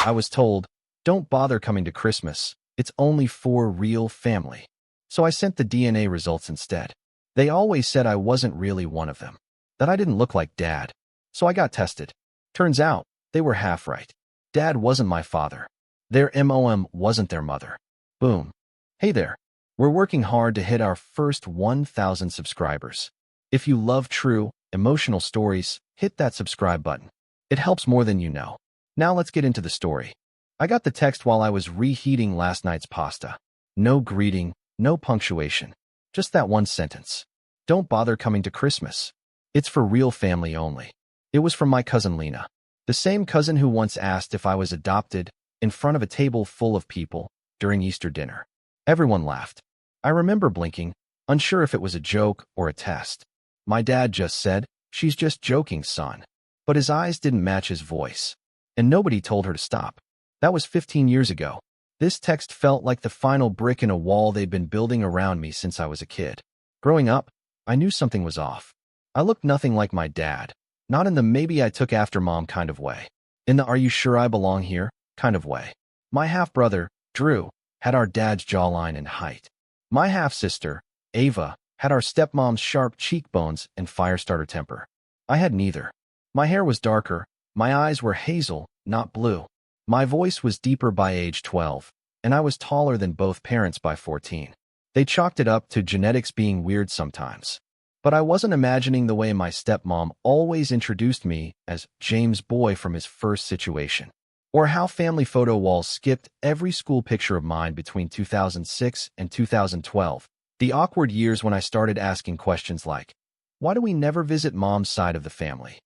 I was told, don't bother coming to Christmas. It's only for real family. So I sent the DNA results instead. They always said I wasn't really one of them, that I didn't look like Dad. So I got tested. Turns out, they were half right. Dad wasn't my father. Their mom wasn't their mother. Boom. Hey there. We're working hard to hit our first 1,000 subscribers. If you love true, emotional stories, hit that subscribe button. It helps more than you know. Now let's get into the story. I got the text while I was reheating last night's pasta. No greeting, no punctuation. Just that one sentence. Don't bother coming to Christmas. It's for real family only. It was from my cousin Lena. The same cousin who once asked if I was adopted in front of a table full of people during Easter dinner. Everyone laughed. I remember blinking, unsure if it was a joke or a test. My dad just said, "She's just joking, son." But his eyes didn't match his voice. And nobody told her to stop. That was 15 years ago. This text felt like the final brick in a wall they'd been building around me since I was a kid. Growing up, I knew something was off. I looked nothing like my dad, not in the maybe I took after mom kind of way. In the are you sure I belong here kind of way. My half-brother, Drew, had our dad's jawline and height. My half-sister, Ava, had our stepmom's sharp cheekbones and fire-starter temper. I had neither. My hair was darker, my eyes were hazel, not blue. My voice was deeper by age 12, and I was taller than both parents by 14. They chalked it up to genetics being weird sometimes. But I wasn't imagining the way my stepmom always introduced me as James' boy from his first situation, or how family photo walls skipped every school picture of mine between 2006 and 2012, the awkward years when I started asking questions like, why do we never visit mom's side of the family?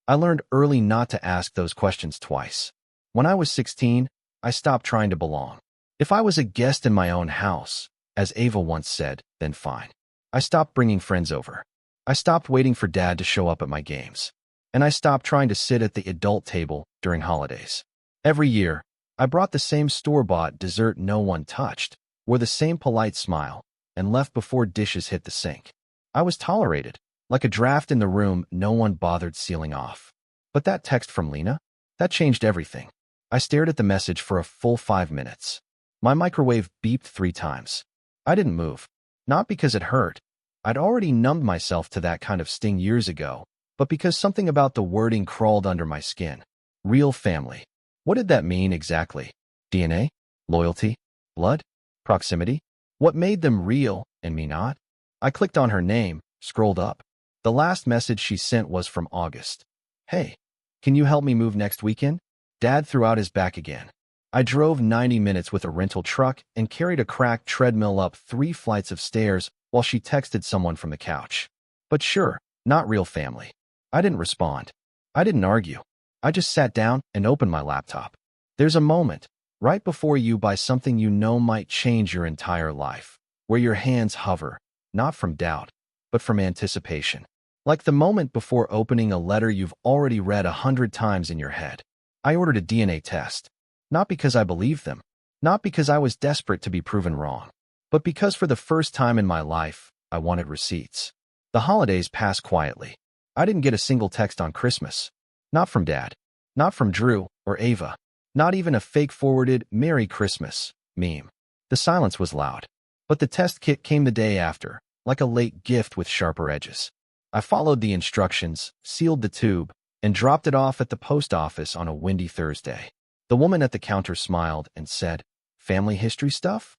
I learned early not to ask those questions twice. When I was 16, I stopped trying to belong. If I was a guest in my own house, as Ava once said, then fine. I stopped bringing friends over. I stopped waiting for Dad to show up at my games. And I stopped trying to sit at the adult table during holidays. Every year, I brought the same store-bought dessert no one touched, wore the same polite smile, and left before dishes hit the sink. I was tolerated, like a draft in the room no one bothered sealing off. But that text from Lena? That changed everything. I stared at the message for a full 5 minutes. My microwave beeped 3 times. I didn't move. Not because it hurt. I'd already numbed myself to that kind of sting years ago, but because something about the wording crawled under my skin. Real family. What did that mean exactly? DNA? Loyalty? Blood? Proximity? What made them real and me not? I clicked on her name, scrolled up. The last message she sent was from August. Hey, can you help me move next weekend? Dad threw out his back again. I drove 90 minutes with a rental truck and carried a cracked treadmill up 3 flights of stairs while she texted someone from the couch. But sure, not real family. I didn't respond. I didn't argue. I just sat down and opened my laptop. There's a moment, right before you buy something you know might change your entire life, where your hands hover, not from doubt, but from anticipation. Like the moment before opening a letter you've already read 100 times in your head. I ordered a DNA test. Not because I believed them, not because I was desperate to be proven wrong, but because for the first time in my life, I wanted receipts. The holidays passed quietly. I didn't get a single text on Christmas. Not from Dad. Not from Drew or Ava. Not even a fake-forwarded Merry Christmas meme. The silence was loud. But the test kit came the day after, like a late gift with sharper edges. I followed the instructions, sealed the tube, and dropped it off at the post office on a windy Thursday. The woman at the counter smiled and said, "Family history stuff?"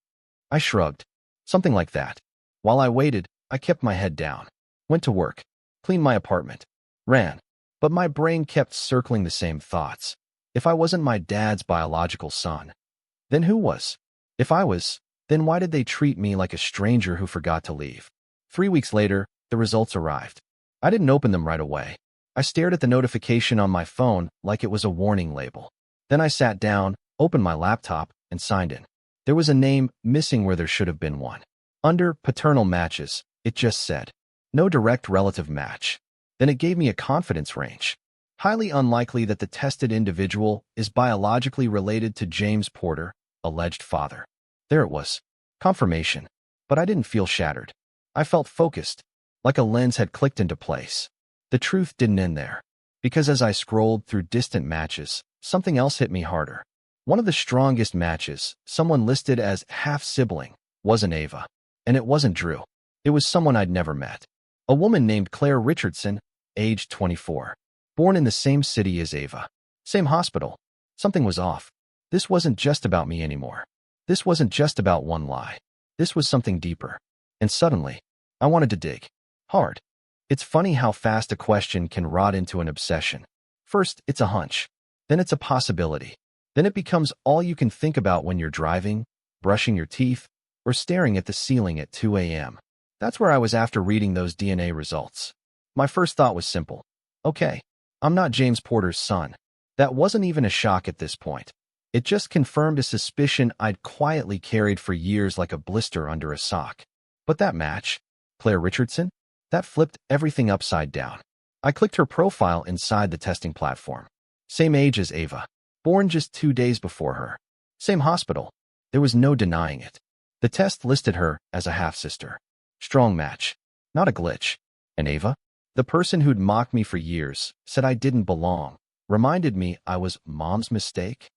I shrugged. Something like that. While I waited, I kept my head down. Went to work. Cleaned my apartment. Ran. But my brain kept circling the same thoughts. If I wasn't my dad's biological son, then who was? If I was, then why did they treat me like a stranger who forgot to leave? 3 weeks later, the results arrived. I didn't open them right away. I stared at the notification on my phone like it was a warning label. Then I sat down, opened my laptop, and signed in. There was a name missing where there should have been one. Under paternal matches, it just said, no direct relative match. Then it gave me a confidence range. Highly unlikely that the tested individual is biologically related to James Porter, alleged father. There it was. Confirmation. But I didn't feel shattered. I felt focused, like a lens had clicked into place. The truth didn't end there, because as I scrolled through distant matches, something else hit me harder. One of the strongest matches, someone listed as half-sibling, wasn't Ava. And it wasn't Drew. It was someone I'd never met. A woman named Claire Richardson, age 24. Born in the same city as Ava. Same hospital. Something was off. This wasn't just about me anymore. This wasn't just about one lie. This was something deeper. And suddenly, I wanted to dig. Hard. It's funny how fast a question can rot into an obsession. First, it's a hunch. Then it's a possibility. Then it becomes all you can think about when you're driving, brushing your teeth, or staring at the ceiling at 2 a.m. That's where I was after reading those DNA results. My first thought was simple. Okay, I'm not James Porter's son. That wasn't even a shock at this point. It just confirmed a suspicion I'd quietly carried for years like a blister under a sock. But that match, Claire Richardson, that flipped everything upside down. I clicked her profile inside the testing platform. Same age as Ava. Born just 2 days before her. Same hospital. There was no denying it. The test listed her as a half-sister. Strong match. Not a glitch. And Ava, the person who'd mocked me for years, said I didn't belong, reminded me I was mom's mistake.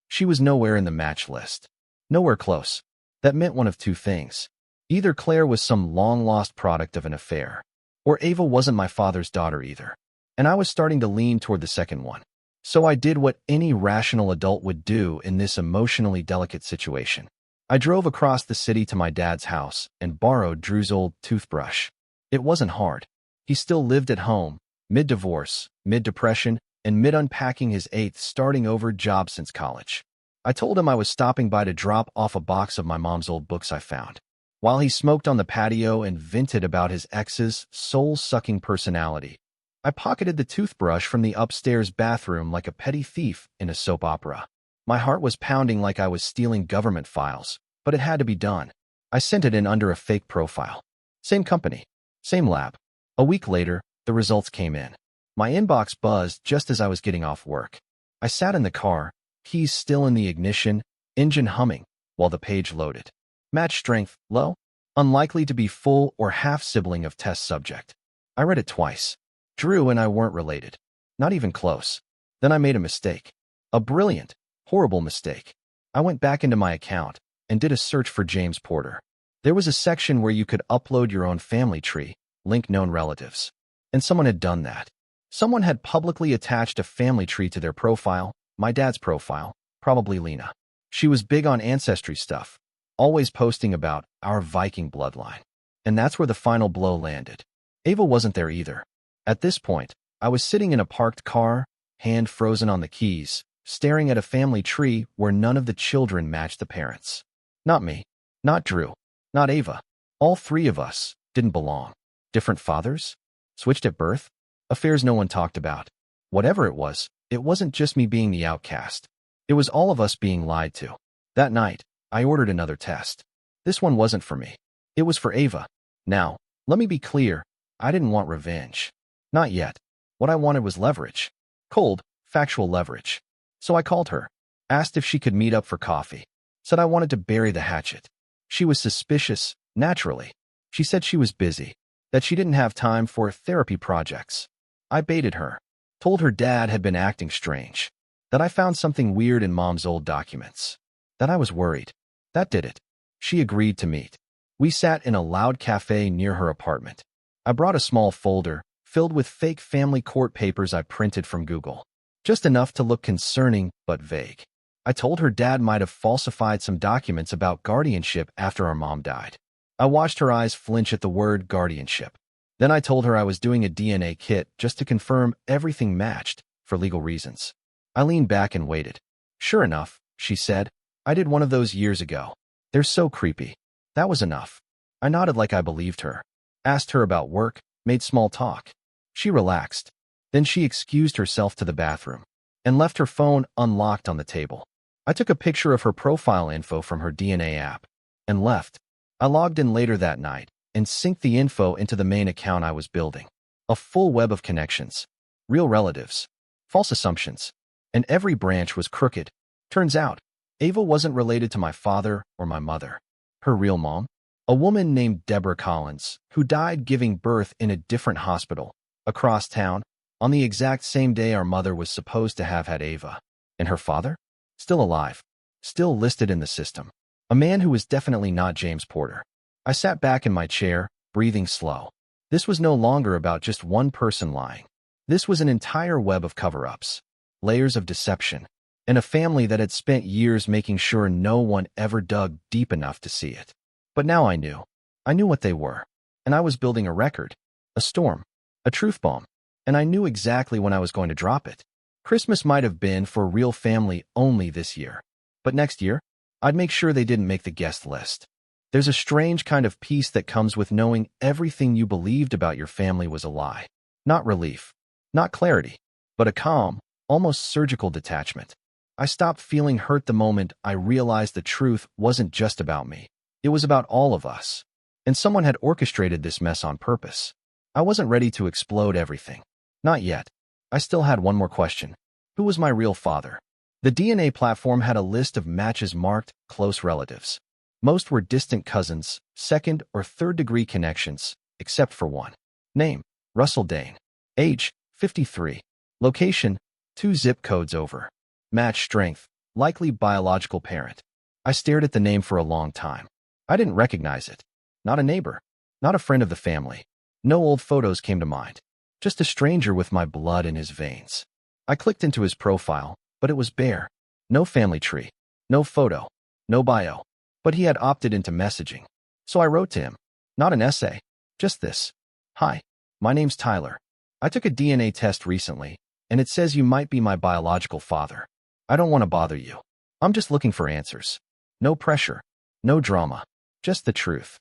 She was nowhere in the match list. Nowhere close. That meant one of two things. Either Claire was some long-lost product of an affair, or Ava wasn't my father's daughter either. And I was starting to lean toward the second one. So I did what any rational adult would do in this emotionally delicate situation. I drove across the city to my dad's house and borrowed Drew's old toothbrush. It wasn't hard. He still lived at home, mid-divorce, mid-depression, and mid-unpacking his 8th starting-over job since college. I told him I was stopping by to drop off a box of my mom's old books I found. While he smoked on the patio and vented about his ex's soul-sucking personality, I pocketed the toothbrush from the upstairs bathroom like a petty thief in a soap opera. My heart was pounding like I was stealing government files, but it had to be done. I sent it in under a fake profile. Same company. Same lab. A week later, the results came in. My inbox buzzed just as I was getting off work. I sat in the car, keys still in the ignition, engine humming, while the page loaded. Match strength, low. Unlikely to be full or half-sibling of test subject. I read it twice. Drew and I weren't related. Not even close. Then I made a mistake. A brilliant, horrible mistake. I went back into my account and did a search for James Porter. There was a section where you could upload your own family tree, link known relatives. And someone had done that. Someone had publicly attached a family tree to their profile, my dad's profile, probably Lena. She was big on ancestry stuff, always posting about our Viking bloodline. And that's where the final blow landed. Ava wasn't there either. At this point, I was sitting in a parked car, hand frozen on the keys, staring at a family tree where none of the children matched the parents. Not me. Not Drew. Not Ava. All three of us didn't belong. Different fathers? Switched at birth? Affairs no one talked about. Whatever it wasn't just me being the outcast. It was all of us being lied to. That night, I ordered another test. This one wasn't for me. It was for Ava. Now, let me be clear, I didn't want revenge. Not yet. What I wanted was leverage. Cold, factual leverage. So I called her, asked if she could meet up for coffee, said I wanted to bury the hatchet. She was suspicious, naturally. She said she was busy, that she didn't have time for therapy projects. I baited her, told her dad had been acting strange, that I found something weird in mom's old documents, that I was worried. That did it. She agreed to meet. We sat in a loud cafe near her apartment. I brought a small folder filled with fake family court papers I printed from Google. Just enough to look concerning but vague. I told her dad might have falsified some documents about guardianship after our mom died. I watched her eyes flinch at the word guardianship. Then I told her I was doing a DNA kit just to confirm everything matched for legal reasons. I leaned back and waited. Sure enough, she said, I did one of those years ago. They're so creepy. That was enough. I nodded like I believed her. Asked her about work, made small talk. She relaxed. Then she excused herself to the bathroom and left her phone unlocked on the table. I took a picture of her profile info from her DNA app and left. I logged in later that night and synced the info into the main account I was building. A full web of connections, real relatives, false assumptions, and every branch was crooked. Turns out, Ava wasn't related to my father or my mother. Her real mom? A woman named Deborah Collins, who died giving birth in a different hospital, across town, on the exact same day our mother was supposed to have had Ava. And her father? Still alive. Still listed in the system. A man who was definitely not James Porter. I sat back in my chair, breathing slow. This was no longer about just one person lying. This was an entire web of cover-ups, layers of deception, and a family that had spent years making sure no one ever dug deep enough to see it. But now I knew. I knew what they were. And I was building a record, a storm, a truth bomb, and I knew exactly when I was going to drop it. Christmas might have been for real family only this year, but next year, I'd make sure they didn't make the guest list. There's a strange kind of peace that comes with knowing everything you believed about your family was a lie. Not relief, not clarity, but a calm, almost surgical detachment. I stopped feeling hurt the moment I realized the truth wasn't just about me. It was about all of us. And someone had orchestrated this mess on purpose. I wasn't ready to explode everything. Not yet. I still had one more question. Who was my real father? The DNA platform had a list of matches marked close relatives. Most were distant cousins, second or third degree connections, except for one. Name, Russell Dane. Age, 53. Location, 2 zip codes over. Match strength, likely biological parent. I stared at the name for a long time. I didn't recognize it. Not a neighbor. Not a friend of the family. No old photos came to mind. Just a stranger with my blood in his veins. I clicked into his profile, but it was bare. No family tree. No photo. No bio. But he had opted into messaging. So I wrote to him. Not an essay. Just this. Hi. My name's Tyler. I took a DNA test recently, and it says you might be my biological father. I don't want to bother you. I'm just looking for answers. No pressure. No drama. Just the truth.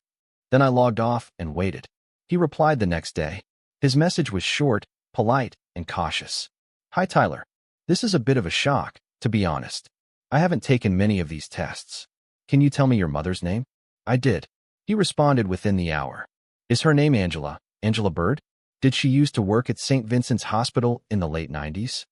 Then I logged off and waited. He replied the next day. His message was short, polite, and cautious. Hi, Tyler. This is a bit of a shock, to be honest. I haven't taken many of these tests. Can you tell me your mother's name? I did. He responded within the hour. Is her name Angela? Angela Bird? Did she used to work at St. Vincent's Hospital in the late 90s?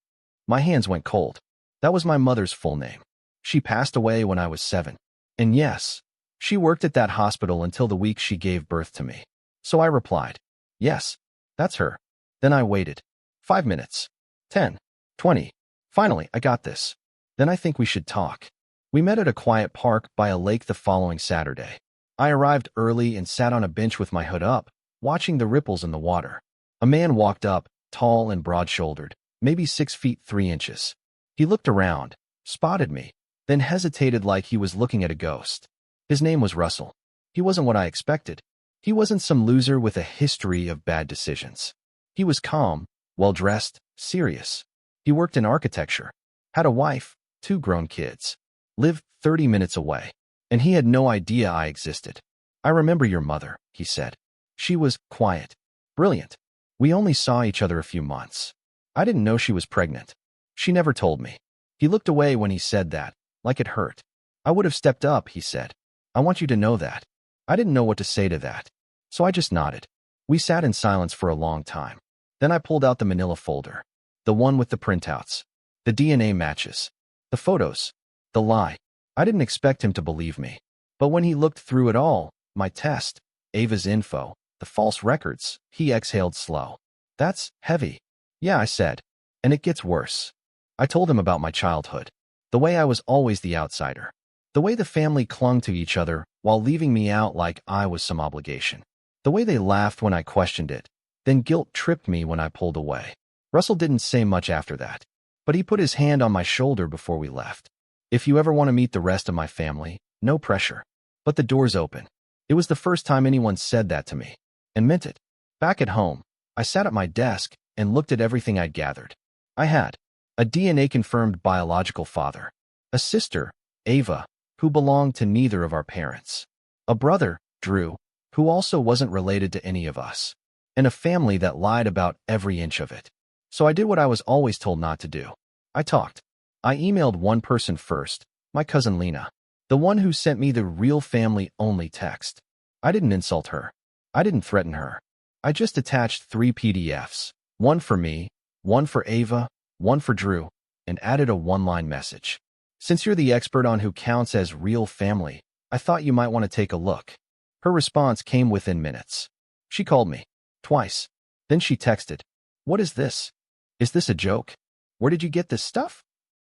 My hands went cold. That was my mother's full name. She passed away when I was 7. And yes, she worked at that hospital until the week she gave birth to me. So I replied, yes, that's her. Then I waited. 5 minutes. 10. 20. Finally, I got this. Then I think we should talk. We met at a quiet park by a lake the following Saturday. I arrived early and sat on a bench with my hood up, watching the ripples in the water. A man walked up, tall and broad-shouldered, maybe 6 feet 3 inches. He looked around, spotted me, then hesitated like he was looking at a ghost. His name was Russell. He wasn't what I expected. He wasn't some loser with a history of bad decisions. He was calm, well-dressed, serious. He worked in architecture, had a wife, 2 grown kids, lived 30 minutes away, and he had no idea I existed. I remember your mother, he said. She was quiet, brilliant. We only saw each other a few months. I didn't know she was pregnant. She never told me. He looked away when he said that, like it hurt. I would have stepped up, he said. I want you to know that. I didn't know what to say to that. So I just nodded. We sat in silence for a long time. Then I pulled out the manila folder. The one with the printouts. The DNA matches. The photos. The lie. I didn't expect him to believe me. But when he looked through it all, my test, Ava's info, the false records, he exhaled slow. That's heavy. Yeah, I said. And it gets worse. I told him about my childhood. The way I was always the outsider. The way the family clung to each other while leaving me out like I was some obligation. The way they laughed when I questioned it. Then guilt tripped me when I pulled away. Russell didn't say much after that. But he put his hand on my shoulder before we left. If you ever want to meet the rest of my family, no pressure. But the door's open. It was the first time anyone said that to me. And meant it. Back at home, I sat at my desk and looked at everything I'd gathered. I had a DNA-confirmed biological father, a sister, Ava, who belonged to neither of our parents, a brother, Drew, who also wasn't related to any of us, and a family that lied about every inch of it. So I did what I was always told not to do. I talked. I emailed one person first, my cousin Lena, the one who sent me the real family-only text. I didn't insult her. I didn't threaten her. I just attached 3 PDFs, one for me, one for Ava, one for Drew, and added a one-line message. Since you're the expert on who counts as real family, I thought you might want to take a look. Her response came within minutes. She called me. Twice. Then she texted. What is this? Is this a joke? Where did you get this stuff?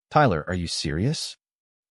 Tyler, are you serious?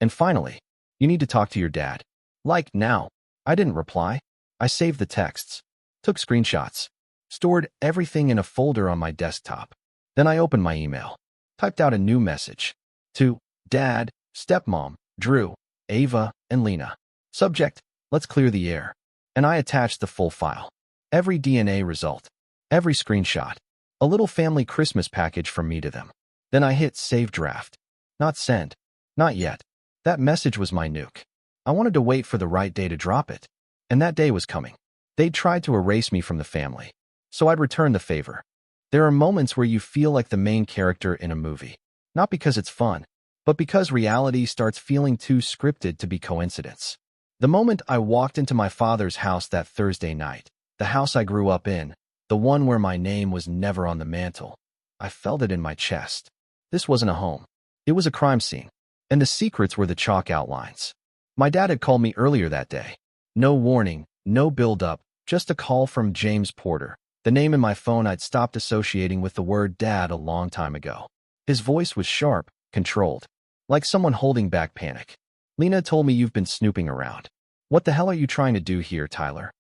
And finally, you need to talk to your dad. Like now. I didn't reply. I saved the texts, took screenshots, stored everything in a folder on my desktop. Then I opened my email, typed out a new message. To Dad, Stepmom, Drew, Ava, and Lena. Subject, let's clear the air. And I attached the full file. Every DNA result. Every screenshot. A little family Christmas package from me to them. Then I hit Save Draft. Not send. Not yet. That message was my nuke. I wanted to wait for the right day to drop it. And that day was coming. They'd tried to erase me from the family. So I'd return the favor. There are moments where you feel like the main character in a movie. Not because it's fun, but because reality starts feeling too scripted to be coincidence. The moment I walked into my father's house that Thursday night, the house I grew up in, the one where my name was never on the mantle, I felt it in my chest. This wasn't a home. It was a crime scene. And the secrets were the chalk outlines. My dad had called me earlier that day. No warning, no build-up, just a call from James Porter, the name in my phone I'd stopped associating with the word dad a long time ago. His voice was sharp, controlled, like someone holding back panic. Lena told me you've been snooping around. What the hell are you trying to do here, Tyler?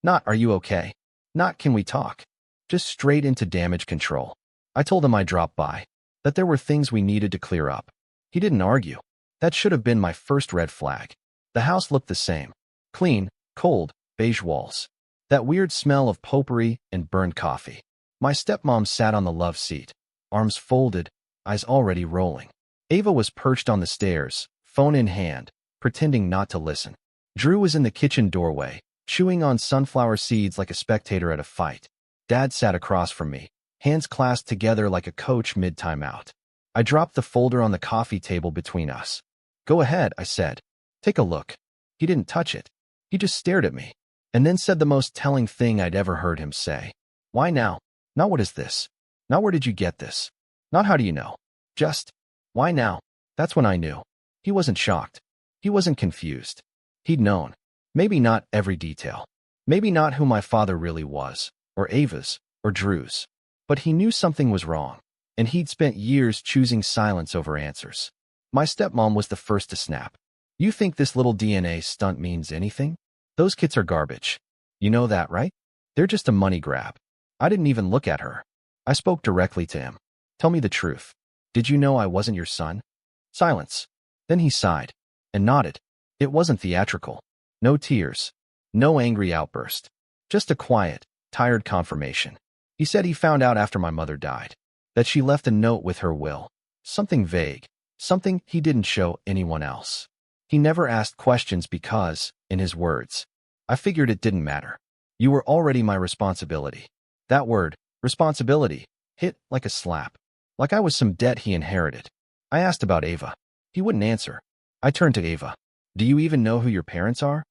Not, are you okay? Not, can we talk? Just straight into damage control. I told him I'd drop by, that there were things we needed to clear up. He didn't argue. That should have been my first red flag. The house looked the same. Clean, cold, beige walls. That weird smell of potpourri and burned coffee. My stepmom sat on the love seat, arms folded, eyes already rolling. Ava was perched on the stairs, phone in hand, pretending not to listen. Drew was in the kitchen doorway, chewing on sunflower seeds like a spectator at a fight. Dad sat across from me, hands clasped together like a coach mid-timeout. I dropped the folder on the coffee table between us. Go ahead, I said. Take a look. He didn't touch it. He just stared at me, and then said the most telling thing I'd ever heard him say. Why now? Not what is this? Not where did you get this? Not how do you know? Just, why now? That's when I knew. He wasn't shocked. He wasn't confused. He'd known. Maybe not every detail. Maybe not who my father really was, or Ava's, or Drew's. But he knew something was wrong, and he'd spent years choosing silence over answers. My stepmom was the first to snap. You think this little DNA stunt means anything? Those kits are garbage. You know that, right? They're just a money grab. I didn't even look at her. I spoke directly to him. Tell me the truth. Did you know I wasn't your son? Silence. Then he sighed and nodded. It wasn't theatrical. No tears. No angry outburst. Just a quiet, tired confirmation. He said he found out after my mother died, that she left a note with her will. Something vague. Something he didn't show anyone else. He never asked questions because, in his words, I figured it didn't matter. You were already my responsibility. That word, responsibility, hit like a slap. Like I was some debt he inherited. I asked about Ava. He wouldn't answer. I turned to Ava. Do you even know who your parents are?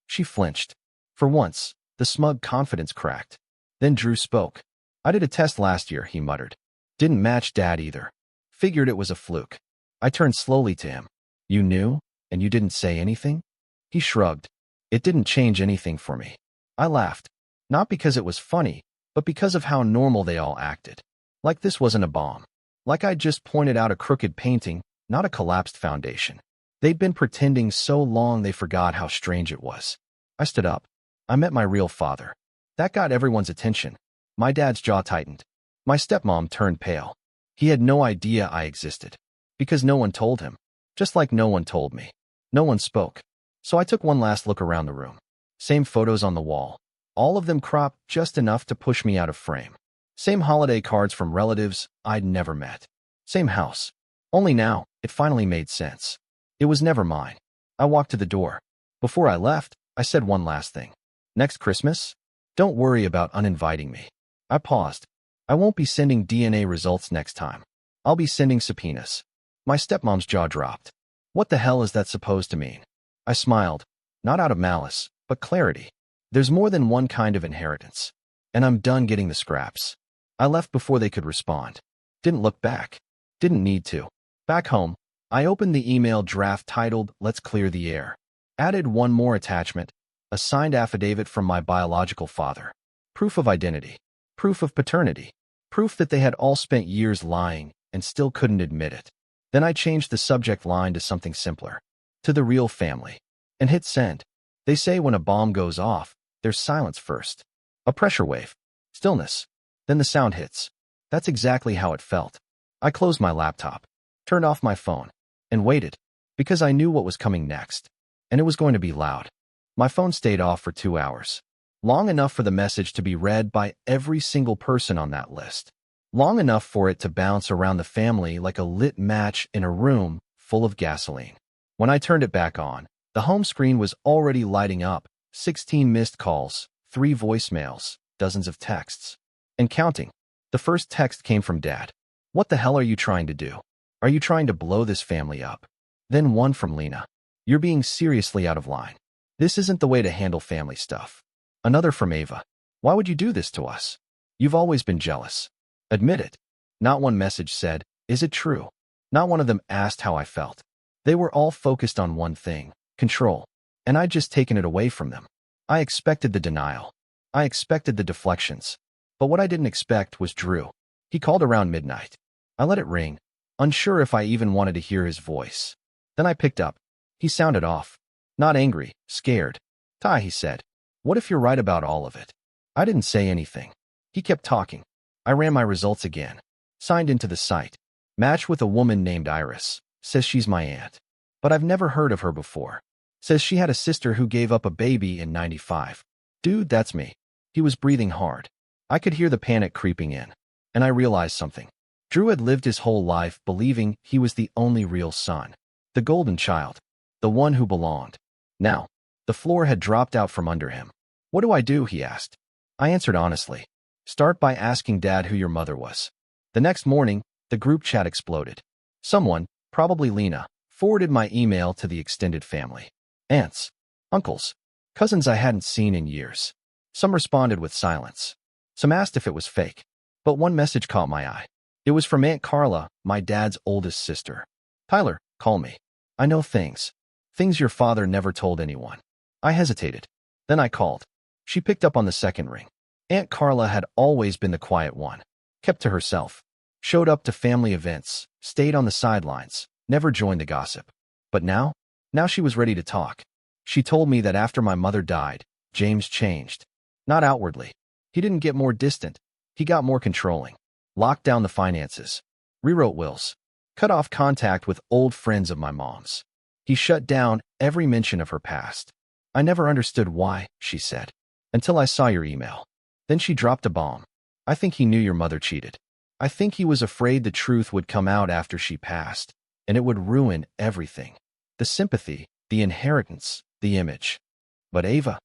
She flinched. For once, the smug confidence cracked. Then Drew spoke. I did a test last year, he muttered. Didn't match Dad either. Figured it was a fluke. I turned slowly to him. You knew, and you didn't say anything? He shrugged. It didn't change anything for me. I laughed. Not because it was funny, but because of how normal they all acted. Like this wasn't a bomb. Like I'd just pointed out a crooked painting, not a collapsed foundation. They'd been pretending so long they forgot how strange it was. I stood up. I met my real father. That got everyone's attention. My dad's jaw tightened. My stepmom turned pale. He had no idea I existed. Because no one told him. Just like no one told me. No one spoke. So I took one last look around the room. Same photos on the wall. All of them cropped just enough to push me out of frame. Same holiday cards from relatives I'd never met. Same house. Only now, it finally made sense. It was never mine. I walked to the door. Before I left, I said one last thing. Next Christmas? Don't worry about uninviting me. I paused. I won't be sending DNA results next time. I'll be sending subpoenas. My stepmom's jaw dropped. What the hell is that supposed to mean? I smiled. Not out of malice, but clarity. There's more than one kind of inheritance. And I'm done getting the scraps. I left before they could respond. Didn't look back. Didn't need to. Back home, I opened the email draft titled, Let's Clear the Air. Added one more attachment, a signed affidavit from my biological father. Proof of identity. Proof of paternity. Proof that they had all spent years lying and still couldn't admit it. Then I changed the subject line to something simpler. to the real family, and hit send. They say when a bomb goes off, there's silence first. A pressure wave. Stillness. Then the sound hits. That's exactly how it felt. I closed my laptop, turned off my phone, and waited, because I knew what was coming next. And it was going to be loud. My phone stayed off for 2 hours. Long enough for the message to be read by every single person on that list. Long enough for it to bounce around the family like a lit match in a room full of gasoline. When I turned it back on, the home screen was already lighting up. 16 missed calls, 3 voicemails, dozens of texts. And counting. The first text came from Dad. "What the hell are you trying to do? Are you trying to blow this family up?" Then one from Lena. "You're being seriously out of line. This isn't the way to handle family stuff." Another from Ava. "Why would you do this to us? You've always been jealous. Admit it." Not one message said, "Is it true?" Not one of them asked how I felt. They were all focused on one thing, control. And I'd just taken it away from them. I expected the denial. I expected the deflections. But what I didn't expect was Drew. He called around midnight. I let it ring, unsure if I even wanted to hear his voice. Then I picked up. He sounded off. Not angry, scared. "Ty," he said. "What if you're right about all of it?" I didn't say anything. He kept talking. I ran my results again. Signed into the site. Matched with a woman named Iris. Says she's my aunt. But I've never heard of her before. Says she had a sister who gave up a baby in '95. Dude, that's me. He was breathing hard. I could hear the panic creeping in. And I realized something. Drew had lived his whole life believing he was the only real son. The golden child. The one who belonged. Now, the floor had dropped out from under him. "What do I do?" he asked. I answered honestly. "Start by asking Dad who your mother was." The next morning, the group chat exploded. Someone, probably Lena, forwarded my email to the extended family. Aunts, uncles, cousins I hadn't seen in years. Some responded with silence. Some asked if it was fake. But one message caught my eye. It was from Aunt Carla, my dad's oldest sister. "Tyler, call me. I know things. Things your father never told anyone." I hesitated. Then I called. She picked up on the second ring. Aunt Carla had always been the quiet one. Kept to herself. Showed up to family events. Stayed on the sidelines. Never joined the gossip. But now she was ready to talk. She told me that after my mother died, James changed. Not outwardly. He didn't get more distant. He got more controlling. Locked down the finances. Rewrote wills. Cut off contact with old friends of my mom's. He shut down every mention of her past. "I never understood why," she said, "until I saw your email." Then she dropped a bomb. "I think he knew your mother cheated. I think he was afraid the truth would come out after she passed, and it would ruin everything. The sympathy, the inheritance, the image." "But Ava?"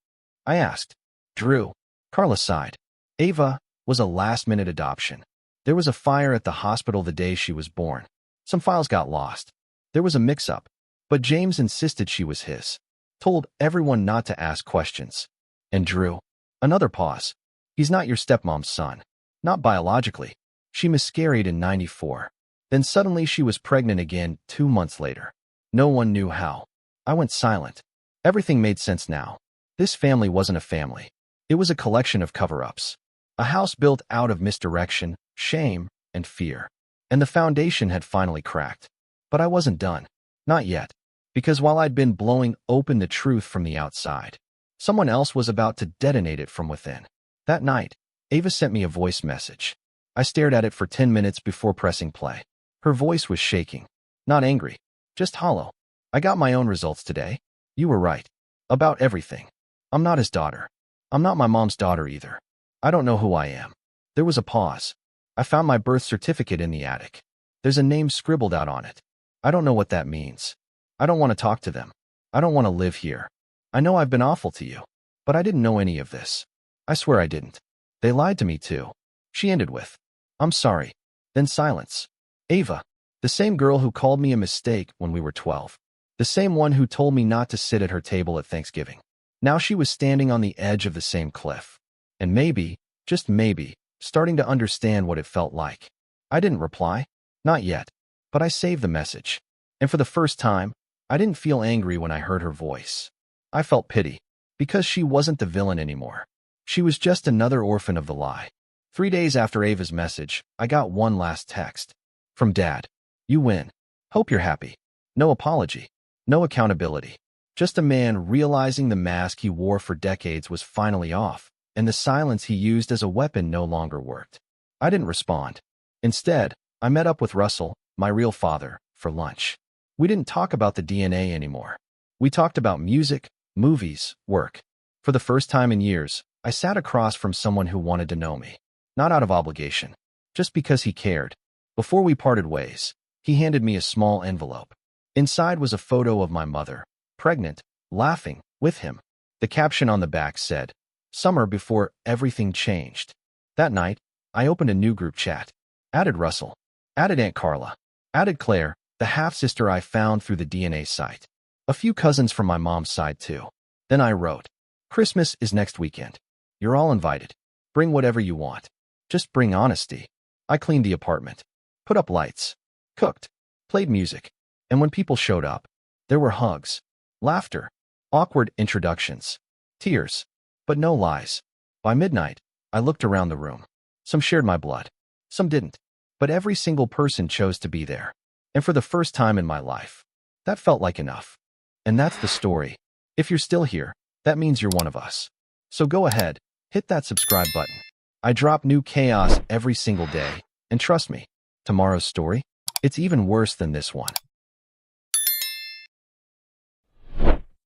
I asked. "Drew." Carla sighed. "Ava was a last-minute adoption. There was a fire at the hospital the day she was born. Some files got lost. There was a mix-up. But James insisted she was his. Told everyone not to ask questions. And Drew?" Another pause. "He's not your stepmom's son. Not biologically. She miscarried in '94. Then suddenly she was pregnant again 2 months later. No one knew how." I went silent. Everything made sense now. This family wasn't a family. It was a collection of cover-ups. A house built out of misdirection, shame, and fear. And the foundation had finally cracked. But I wasn't done. Not yet. Because while I'd been blowing open the truth from the outside, someone else was about to detonate it from within. That night, Ava sent me a voice message. I stared at it for 10 minutes before pressing play. Her voice was shaking. Not angry. Just hollow. "I got my own results today. You were right. About everything. I'm not his daughter. I'm not my mom's daughter either. I don't know who I am." There was a pause. "I found my birth certificate in the attic. There's a name scribbled out on it. I don't know what that means. I don't want to talk to them. I don't want to live here. I know I've been awful to you. But I didn't know any of this. I swear I didn't. They lied to me too." She ended with, "I'm sorry." Then silence. Ava. The same girl who called me a mistake when we were 12. The same one who told me not to sit at her table at Thanksgiving. Now she was standing on the edge of the same cliff. And maybe, just maybe, starting to understand what it felt like. I didn't reply. Not yet. But I saved the message. And for the first time, I didn't feel angry when I heard her voice. I felt pity. Because she wasn't the villain anymore. She was just another orphan of the lie. 3 days after Ava's message, I got one last text. From Dad. "You win. Hope you're happy. No apology." No accountability. Just a man realizing the mask he wore for decades was finally off, and the silence he used as a weapon no longer worked. I didn't respond. Instead, I met up with Russell, my real father, for lunch. We didn't talk about the DNA anymore. We talked about music, movies, work. For the first time in years, I sat across from someone who wanted to know me. Not out of obligation, just because he cared. Before we parted ways, he handed me a small envelope. Inside was a photo of my mother, pregnant, laughing, with him. The caption on the back said, "Summer before everything changed." That night, I opened a new group chat. Added Russell. Added Aunt Carla. Added Claire, the half-sister I found through the DNA site. A few cousins from my mom's side too. Then I wrote, "Christmas is next weekend. You're all invited. Bring whatever you want. Just bring honesty." I cleaned the apartment, put up lights, cooked, played music, and when people showed up, there were hugs, laughter, awkward introductions, tears, but no lies. By midnight, I looked around the room. Some shared my blood, some didn't, but every single person chose to be there. And for the first time in my life, that felt like enough. And that's the story. If you're still here, that means you're one of us. So go ahead, hit that subscribe button. I drop new chaos every single day, and trust me, tomorrow's story, it's even worse than this one.